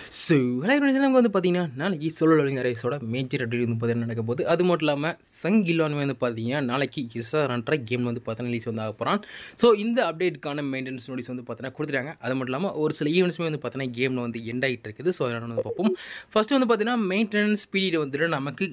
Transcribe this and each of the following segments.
So நமக்கு வந்து பார்த்தீங்கன்னா நாளைக்கு சோலோ லெவலிங் ரேஸோட மேஜர் அப்டேட் வந்து பார்த்தீங்கன்னா நடக்க போகுது. அது மட்டும் இல்லாமல் சங்கிலான்னு வந்து பார்த்தீங்கன்னா நாளைக்கு எஸ்ஆர்ன்ற கேம் வந்து பார்த்தீங்கன்னா ரிலீஸ் வந்து ஆக போகிறான். ஸோ இந்த அப்டேட்டுக்கான மெயின்டெனன்ஸ் நோட்டீஸ் வந்து பார்த்தீங்கன்னா கொடுத்துட்டாங்க. அது மட்டும் இல்லாமல் ஒரு சில ஈவெண்ட்ஸுமே வந்து பார்த்தீங்கன்னா கேமில் வந்து எண்ட் ஆகிட்டு இருக்குது. ஸோ என்னென்னு வந்து பார்ப்போம். ஃபஸ்ட்டு வந்து பார்த்தீங்கன்னா மெயின்டெனன்ஸ் பீரியட் வந்துட்டு நமக்கு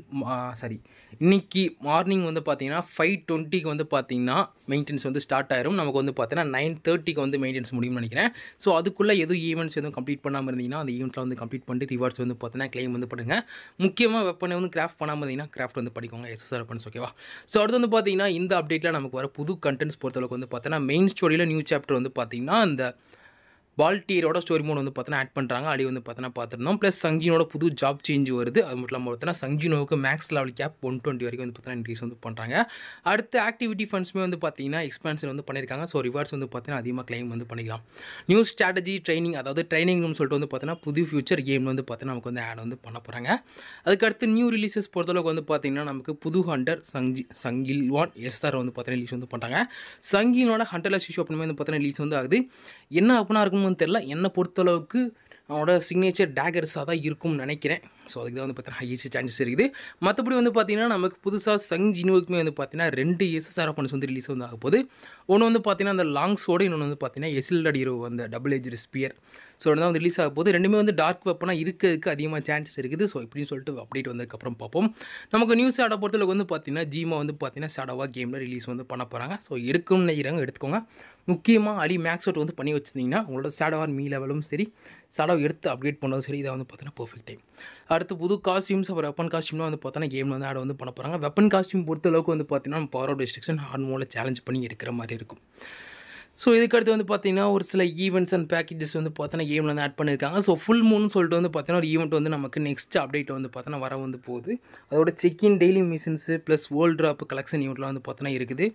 இன்றைக்கி மார்னிங் வந்து பார்த்தீங்கன்னா 5:20க்கு வந்து பார்த்தீங்கன்னா மெயின்டெனன்ஸ் வந்து ஸ்டார்ட் ஆயிரும். நமக்கு வந்து பார்த்தீங்கன்னா 9:30க்கு வந்து மெயின்டெனன்ஸ் முடியும்னு நினைக்கிறேன். ஸோ அதுக்குள்ளே எதுவும் ஈவெண்ட்ஸ் எதுவும் கம்ப்ளீட் பண்ணாமல் இருந்தீங்கன்னா அந்த ஈவெண்ட்டில் வந்து கம்ப்ளீட் பண்ணிட்டு ரிவார்ட்ஸ் வந்து பார்த்தீங்கன்னா கிளைம் வந்து பண்ணுங்கள். முக்கியமாக வெப்பனை வந்து கிராஃப்ட் பண்ணாமல் இருந்தீங்கன்னா கிராஃப்ட் வந்து படிக்கோங்க எஸ்எஸ்ஆர் வெப்பன்ஸ். ஓகேவா? ஸோ அடுத்து வந்து பார்த்தீங்கன்னா இந்த அப்டேட்டில் நமக்கு வர புது கண்டென்ட்ஸ் பொறுத்தளவுக்கு வந்து பார்த்தீங்கன்னா மெயின் ஸ்டோரியில் நியூ சாப்டர் வந்து பார்த்தீங்கன்னா அந்த பால்டீரோட ஸ்டோரி மோட் வந்து பார்த்தீங்கன்னா ஆட் பண்ணுறாங்க. அடி வந்து பார்த்தீங்கன்னா பார்த்துருந்தோம். ப்ளஸ் சங்கினோட புது ஜாப் சேஞ்ச் வருது. அது மட்டும் இல்லாமல் பார்த்தீங்கன்னா சங்கினோவுக்கு மேக்ஸ் லெவல் கேப் 120 வரைக்கும் வந்து பார்த்தீங்கன்னா இன்க்ரீஸ் வந்து பண்ணுறாங்க. அடுத்து ஆக்டிவிட்டி ஃபண்ட்ஸுமே வந்து பார்த்தீங்கன்னா எக்ஸ்பான்ஷன் வந்து பண்ணியிருக்காங்க. ஸோ ரிவார்ட்ஸ் வந்து பார்த்தீங்கன்னா அதிகமாக கிளைம் வந்து பண்ணிக்கலாம். நியூ ஸ்ட்ராட்டஜி ட்ரைனிங், அதாவது ட்ரைனிங்னு சொல்லிட்டு வந்து பார்த்தீங்கன்னா புது ஃபியூச்சர் கேம் வந்து பார்த்தீங்கன்னா நமக்கு வந்து ஆட் வந்து பண்ண போகிறாங்க. அதுக்கடுத்து நியூ ரிலீசஸ் பொறுத்தளவுக்கு வந்து பார்த்தீங்கன்னா நமக்கு புது ஹண்டர் சங்கில்வான் எஸ்ஆர் வந்து பார்த்தீங்கன்னா ரிலீஸ் வந்து பண்ணுறாங்க. சங்கினோட ஹண்டர்லெஸ் இஷ்யூ அப்படின்னு வந்து பார்த்தீங்கன்னா ரிலீஸ் வந்து ஆகுது. என்ன அப்படின்னா இருக்கும்னு தெரியல. என்னை பொறுத்தளவுக்கு அவனோட சிக்னேச்சர் டேகர்ஸாக தான் இருக்கும்னு நினைக்கிறேன். ஸோ அதுக்கு தான் வந்து பார்த்தீங்கன்னா ஹையஸ்ட் சான்சஸ் இருக்குது. மற்றபடி வந்து பார்த்தீங்கன்னா நமக்கு புதுசாக சங்கினுக்குமே வந்து பார்த்தீங்கன்னா 2 எஸ்எஸ்ஆர் வெப்பன்ஸ் வந்து ரிலீஸ் வந்து ஆக போகுது. ஒன்று வந்து பார்த்தீங்கன்னா அந்த லாங்ஸோடு, இன்னொன்று வந்து பார்த்தீங்கன்னா எசில்டட் ஹீரோ அந்த டபுள் ஏஜ் ஸ்பியர். ஸோ தான் வந்து ரிலீஸ் ஆக போகுது. ரெண்டுமே வந்து டார்க் வெப்பனாக இருக்கிறதுக்கு அதிகமாக சான்சஸ் இருக்குது. ஸோ இப்படின்னு சொல்லிட்டு அப்டேட் வந்ததுக்கப்புறம் பார்ப்போம். நமக்கு நியூஸ் ஷேடோ பொறுத்தளவுக்கு வந்து பார்த்தீங்கன்னா ஜீமா வந்து பார்த்தீங்கன்னா ஷேடோவாக கேமில் ரிலீஸ் வந்து பண்ண போகிறாங்க. ஸோ எடுக்கும்னு நினைக்கிறாங்க, எடுத்துக்கோங்க. முக்கியமாக அடி மேக்ஸ் அவுட் வந்து பண்ணி வச்சுருந்தீங்கன்னா உங்களோட ஷேடோவார் மீ லெவலும் சரி, ஷேடோ எடுத்து அப்டேட் பண்ணதும் சரி, இதை வந்து பார்த்தீங்கன்னா பர்ஃபெக்ட் டைம். அடுத்து புது காஸ்டியூம்ஸ், அப்புறம் வெப்பன் காஸ்டியூம்லாம் வந்து பார்த்தீங்கன்னா கேமில் வந்து ஆட் வந்து பண்ண போகிறாங்க. வெப்பன் காஸ்டியூம் பொறுத்தளவுக்கு வந்து பார்த்தீங்கன்னா பவர் ஆஃப் டிஸ்ட்ரக்ஷன் ஹார்ட் மோடில் சேலஞ்ச் பண்ணி எடுக்கிற மாதிரி இருக்கும். ஸோ இதுக்கடுத்து வந்து பார்த்தீங்கன்னா ஒரு சில ஈவெண்ட்ஸ் அண்ட் பேக்கேஜஸ் வந்து பார்த்தீங்கன்னா கேமில் வந்து ஆட் பண்ணியிருக்காங்க. ஸோ ஃபுல் மூன்னு சொல்லிட்டு வந்து பார்த்தீங்கன்னா ஒரு ஈவெண்ட் வந்து நமக்கு நெக்ஸ்ட் அப்டேட் வந்து பார்த்தீங்கன்னா வர வந்து போகுது. அதோட check in daily missions plus world drop collection ஈவெண்ட்லாம் வந்து பார்த்தீங்கன்னா இருக்குது.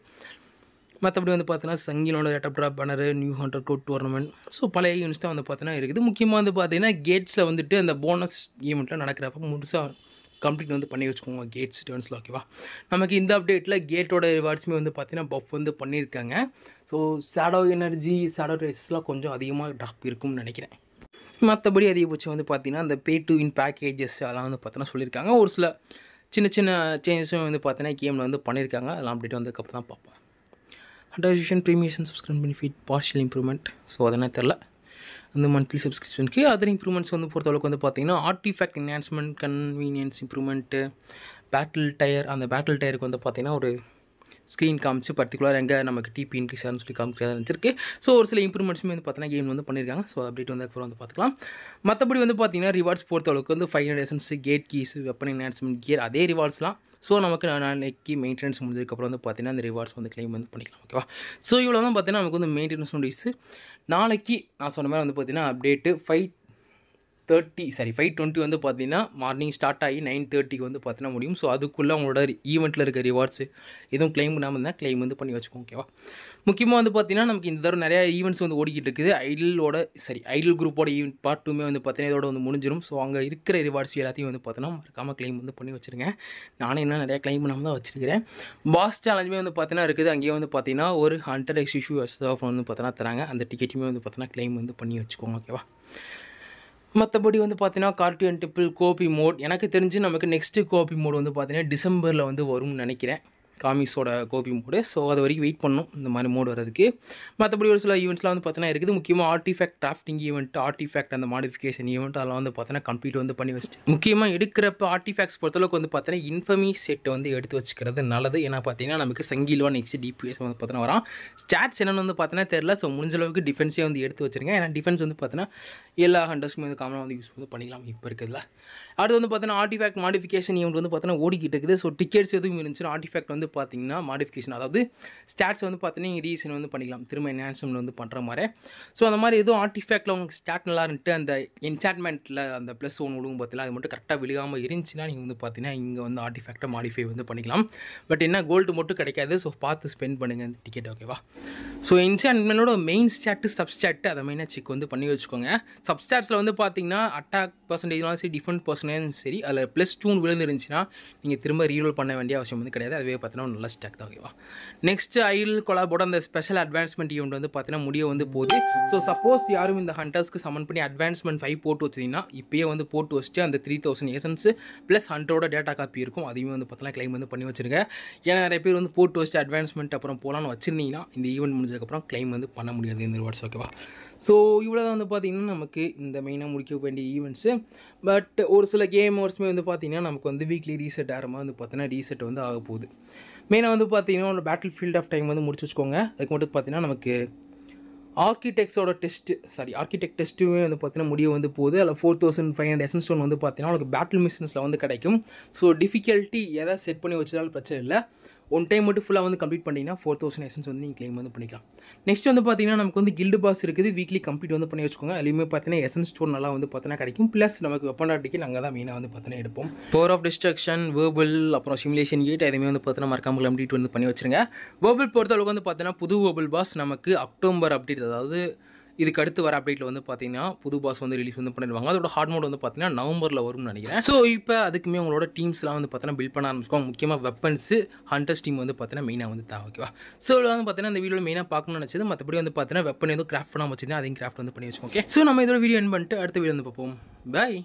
மற்றபடி வந்து பார்த்தீங்கன்னா சங்கினோட rate of drop banner, new hunter code tournament, so பழைய ஈவெண்ட்ஸ் தான் வந்து பார்த்தீங்கன்னா இருக்குது. முக்கியமாக வந்து பார்த்தீங்கன்னா கேட்ஸில் வந்துட்டு அந்த போனஸ் ஈவெண்ட்டில் நடக்கிறப்ப முழுசாக கம்ப்ளீட் வந்து பண்ணி வச்சுக்கோங்க கேட்ஸ் டர்ன்ஸில். ஓகேவா? நமக்கு இந்த அப்டேட்டில் கேட்டோட ரிவார்ட்ஸுமே வந்து பார்த்தீங்கன்னா பஃப் வந்து பண்ணியிருக்காங்க. ஸோ ஷேடோ எனர்ஜி, ஷேடோ ரேஸ்லாம் கொஞ்சம் அதிகமாக ட்ராப் இருக்கும்னு நினைக்கிறேன். மற்றபடி அதிகபட்சம் வந்து பார்த்தீங்கன்னா அந்த பே டு வின் பேக்கேஜஸ் அதெல்லாம் வந்து பார்த்தீங்கன்னா சொல்லியிருக்காங்க. ஒரு சில சின்ன சின்ன சேஞ்சஸும் வந்து பார்த்தீங்கன்னா கேமில் வந்து பண்ணியிருக்காங்க. அதெல்லாம் அப்டேட் வந்ததுக்கப்புறம் தான் பார்ப்போம். அண்டர்விஷன் ப்ரீமியேஷன் subscribe benefit partial improvement. So அதெல்லாம் தெரில. அந்த மந்த்லி சப்ஸ்கிரிப்ஷனுக்கு அதர் இம்ப்ரூவ்மெண்ட்ஸ் வந்து பொறுத்தளவுக்கு வந்து பார்த்தீங்கன்னா artefact enhancement, convenience improvement, battle tier. அந்த பேட்டில் டயருக்கு வந்து பார்த்தீங்கன்னா ஒரு ஸ்க்ரீன் காமிச்சு பர்டிகுலர் எங்கே நமக்கு டிபி இன்க்ரீஸ் ஆகுன்னு சொல்லி காமிக்கிறதா இருந்துருக்கு. ஸோ ஒரு சில இம்ப்ரூவ்மெண்ட்ஸுமே வந்து பார்த்தீங்கன்னா கேம் வந்து பண்ணியிருக்காங்க. ஸோ அப்டேட் வந்து அப்புறம் வந்து பார்த்துக்கலாம். மற்றபடி வந்து பார்த்தீங்கன்னா ரிவார்ட்ஸ் பொறுத்தளவுக்கு வந்து 500 essence, gate keys, weapon enhancement gear, அதே ரிவார்ட்ஸ்லாம். ஸோ நமக்கு நாளைக்கு மெயின்டெனன்ஸ் முடிஞ்சதுக்கப்புறம் வந்து பார்த்தீங்கன்னா அந்த ரிவார்ட்ஸ் வந்து கிளைம் வந்து பண்ணிக்கலாம். ஓகேவா? ஸோ இவ்வளோ தான் பார்த்தீங்கன்னா நமக்கு வந்து மெயின்டெனன்ஸ் நோட்டீஸு. நாளைக்கு நான் சொன்ன மாதிரி வந்து பார்த்தீங்கன்னா அப்டேட்டு 5:20 வந்து பார்த்தீங்கன்னா மார்னிங் ஸ்டார்ட் ஆகி 9:30க்கு வந்து பார்த்தீங்கன்னா முடியும். ஸோ அதுக்குள்ளே அவங்களோட ஈவெண்ட்டில் இருக்க ரிவார்ட்ஸு எதுவும் கிளைம் பண்ணாமல் இருந்தால் கிளைம் வந்து பண்ணி வச்சுக்கோங்க. ஓகேவா? முக்கியமாக வந்து பார்த்தீங்கன்னா நமக்கு இந்த தடவை நிறையா ஈவெண்ட்ஸ் வந்து ஓடிக்கிட்டு இருக்குது. ஐடில் குரூப்போட ஈவெண்ட் பார்ட் 2மே வந்து பார்த்தீங்கன்னா இதோட வந்து முடிஞ்சிடும். ஸோ அங்கே இருக்கிற ரிவார்ட்ஸ் எல்லாத்தையும் வந்து பார்த்தீங்கன்னா மறக்காமல் கிளைம் வந்து பண்ணி வச்சுருங்க. நானே இன்னும் நிறையா கிளைம் பண்ணாமல் தான் வச்சுருக்கிறேன். பாஸ் சேலஞ்சுமே வந்து பார்த்தீங்கன்னா இருக்குது. அங்கேயே வந்து பார்த்தீங்கன்னா ஒரு ஹண்டர் எக்ஸ் இஷ்யூ வந்து பார்த்தீங்கன்னா தராங்க. அந்த டிக்கெட்டுமே வந்து பார்த்தீங்கன்னா கிளைம் வந்து பண்ணி வச்சுக்கோங்க. ஓகேவா? மற்றபடி வந்து பார்த்தீங்கன்னா கார்டியன் டெம்பிள் கோபி மோட், எனக்கு தெரிஞ்சு நமக்கு நெக்ஸ்ட்டு கோபி மோட் வந்து பார்த்தீங்கன்னா டிசம்பரில் வந்து வரும்னு நினைக்கிறேன். காமிக்ஸோட கோபி மோடு. ஸோ அது வரைக்கும் வெயிட் பண்ணணும் இந்த மாதிரி மோடு வரதுக்கு. மற்றபடி ஒரு சில ஈவெண்ட்ஸ்லாம் வந்து பார்த்தீங்கன்னா இருக்குது. முக்கியமாக ஆர்டிஃபேக்ட் கிராஃப்டிங் ஈவெண்ட், ஆர்டிஃபேக்ட் அந்த மாடிஃபிகேஷன் ஈவெண்ட் அதெல்லாம் வந்து பார்த்தீங்கன்னா கம்ப்ளீட் வந்து பண்ணி வச்சுட்டு, முக்கியமாக எடுக்கிறப்ப ஆர்டிஃபேக்ட்ஸ் பொறுத்தளவுக்கு வந்து பார்த்தீங்கன்னா இன்ஃபமி செட் வந்து எடுத்து வச்சுக்கிறது நல்லது. ஏன்னா பார்த்தீங்கன்னா நமக்கு சங்கிலோன் நெக்ஸ்ட் டிபிஎஸ் வந்து பார்த்தீங்கன்னா வரான். ஸ்டாட்ஸ் என்னென்னு வந்து பார்த்தீங்கன்னா தெரில. ஸோ முடிஞ்ச அளவுக்கு டிஃபென்ஸே வந்து எடுத்து வச்சுருங்க. ஏன்னா டிஃபென்ஸ் வந்து பார்த்தீங்கன்னா எல்லா ஹண்டர்ஸ்க்குமே வந்து காமனாக வந்து யூஸ் வந்து பண்ணிக்கலாம் இப்போ இருக்கிறதுல. அடுத்து வந்து பார்த்தீங்கன்னா ஆர்டிஃபேக்ட் மாடிஃபிகேஷன் ஈவெண்ட் வந்து பார்த்தீங்கன்னா ஓடிக்கிட்டு இருக்குது. ஸோ டிக்கெட்ஸ் எதுவும் இருந்துச்சுன்னா ஆர்டிஃபேக்ட் வந்து பார்த்தீங்கன்னா மாடிஃபிகேஷன், அதாவது ஸ்டாட்ஸ் வந்து பார்த்தீங்கன்னா ரீசன் வந்து பண்ணிக்கலாம், திரும்ப என்ஹான்ஸ்மெண்ட் வந்து பண்ணுற மாதிரி. ஸோ அந்த மாதிரி எதுவும் ஆர்டிஃபேக்டில் உங்களுக்கு ஸ்டாட் நல்லா இருந்துட்டு அந்த என்சாட்மெண்ட்டில் அந்த ப்ளஸ் ஒன்று விழுவும் பார்த்தீங்கன்னா அது மட்டும் கரெக்டாக விழுகாமல் இருந்துச்சுன்னா நீங்கள் வந்து பார்த்தீங்கன்னா இங்கே வந்து ஆர்டிஃபேக்டை மாடிஃபை வந்து பண்ணிக்கலாம். பட் என்ன கோல்டு மட்டும் கிடைக்காது. ஸோ பார்த்து ஸ்பெண்ட் பண்ணுங்கள் இந்த டிக்கெட். ஓகேவா? ஸோ என்சாட்மெண்ட்டோட மெயின் ஸ்டாட்டு சப்ஸ்டாட்டு அதை மெயினாக செக் வந்து பண்ணி வச்சுக்கோங்க. சப்ஸ்டாட்ஸில் வந்து பார்த்தீங்கன்னா அட்டாக் பர்சன்டேஜ்லாம் சரி, டிஃபென்ஸ் பர்சன்டேஜ் சரி, அதில் +2 விழுந்துருந்துச்சுன்னா நீங்கள் திரும்ப ரீரோல் பண்ண வேண்டிய அவசியம் வந்து கிடையாது. அதுவே பார்த்தீங்கன்னா பார்த்தீங்கன்னா நல்ல ஸ்டாக் தான் ஓகேவா. நெக்ஸ்ட் ஐல் கொலாபோட அந்த ஸ்பெஷல் அட்வான்ஸ்மெண்ட் ஈவெண்ட் வந்து பார்த்தீங்கன்னா முடிய வந்து போகுது. ஸோ சப்போஸ் யாரும் இந்த ஹண்டர்ஸ்க்கு சமன் பண்ணி அட்வான்ஸ்மெண்ட் 5 போட்டு வச்சிங்கன்னா இப்போயே வந்து போட்டு வச்சுட்டு அந்த 3000 எசன்ஸ் ப்ளஸ் 100 டேட்டா காப்பி இருக்கும், அதையும் வந்து பார்த்தீங்கன்னா கிளைம் வந்து பண்ணி வச்சிருங்க. ஏன்னா நிறைய பேர் வந்து போட்டு வச்சுட்டு அட்வான்ஸ்மெண்ட் அப்புறம் போகலான்னு வச்சிருந்தீங்கன்னா இந்த ஈவெண்ட் முடிஞ்சதுக்கப்புறம் கிளைம் வந்து பண்ண முடியாது இந்த ரிவார்ட்ஸ் ஓகேவா. ஸோ இவ்வளோ தான் வந்து பார்த்திங்கன்னா நமக்கு இந்த மெயினாக முடிக்க வேண்டிய ஈவெண்ட்ஸு. பட் ஒரு சில கேமர்ஸுமே வந்து பார்த்திங்கன்னா நமக்கு வந்து வீக்லி ரீசெட் ஆகிற மாதிரி வந்து பார்த்தீங்கன்னா ரீசெட் வந்து ஆக போகுது. மெயினாக வந்து பார்த்திங்கன்னா ஒரு பேட்டில் ஃபீல்ட் ஆஃப் டைம் வந்து முடிச்சு வச்சுக்கோங்க. அதுக்கு மட்டும் பார்த்திங்கன்னா நமக்கு ஆர்கிடெக்ட் டெஸ்ட்டுமே வந்து பார்த்தீங்கன்னா முடிய வந்து போகுது. அதில் 4500 எசன்ஸ் ஸ்டோன் வந்து பார்த்தீங்கன்னா உங்களுக்கு பேட்டில் மிஷன்ஸில் வந்து கிடைக்கும். ஸோ டிஃபிகல்ட்டி எதாவது செட் பண்ணி வச்சதாலும் பிரச்சனை இல்லை, ஒன் டைம் மட்டும் ஃபுல்லாக வந்து கம்ப்ளீட் பண்ணிங்கன்னா 4000 எசன்ஸ் வந்து நீங்கள் கிளைம் வந்து பண்ணிக்கலாம். நெக்ஸ்ட் வந்து பார்த்தீங்கன்னா நமக்கு வந்து கில்டு பாஸ் இருக்குது, வீக்லி கம்ப்ளீட் வந்து பண்ணி வச்சுக்கோங்க. அதுலேயுமே பார்த்தீங்கன்னா எசன்ஸ் ஸ்டோன் நல்லா வந்து பார்த்தீங்கன்னா கிடைக்கும். ப்ளஸ் நமக்கு வெப்பன் ஆர்டிக்கு நாங்கள் தான் மெயினாக வந்து பார்த்தீங்கன்னா எடுப்போம். பவர் ஆஃப் டிஸ்ட்ரக்ஷன், வேர்பல், அப்புறம் சிமுலேஷன் கேட் எதுவுமே வந்து பார்த்தீங்கன்னா மறக்காமல் கம்ப்ளீட் வந்து பண்ணி வச்சுருங்க. வேர்பல் பொறுத்தளவுக்கு வந்து பார்த்தீங்கன்னா புது வேர்பல் பாஸ் நமக்கு அக்டோபர் அப்டேட், அதாவது இதுக்கு அடுத்து வர அப்டேட்டில் வந்து பார்த்தீங்கன்னா புது பாஸ் வந்து ரிலீஸ் வந்து பண்ணிடுவாங்க. அதோட ஹார்ட் மோட் வந்து பார்த்தீங்கன்னா நவம்பரில் வரும்னு நினைக்கிறேன். ஸோ இப்போ அதுக்குமே உங்களோட டீம்ஸ்லாம் வந்து பார்த்தீங்கன்னா பில்ட் பண்ண ஆரம்பிச்சுக்கோங்க. முக்கியமாக வெப்பன்ஸு ஹண்டர்ஸ் டீம் வந்து பார்த்தீங்கன்னா மெயினாக வந்து தான் ஓகேவா. ஸோ இதில் வந்து பார்த்தீங்கன்னா இந்த வீடியோவில் மெயினாக பார்க்கணும்னு நினச்சது, மற்றபடி வந்து பார்த்தீங்கன்னா வெப்பன் எதுவும் கிராஃப்ட் பண்ணாமல் வச்சுருந்தேன், அதையும் கிராஃப்ட் வந்து பண்ணி வச்சுக்கோங்க. ஸோ நம்ம இதோட வீடியோ என் பண்ணிட்டு அடுத்த வீடியோ வந்து பார்ப்போம். பாய்.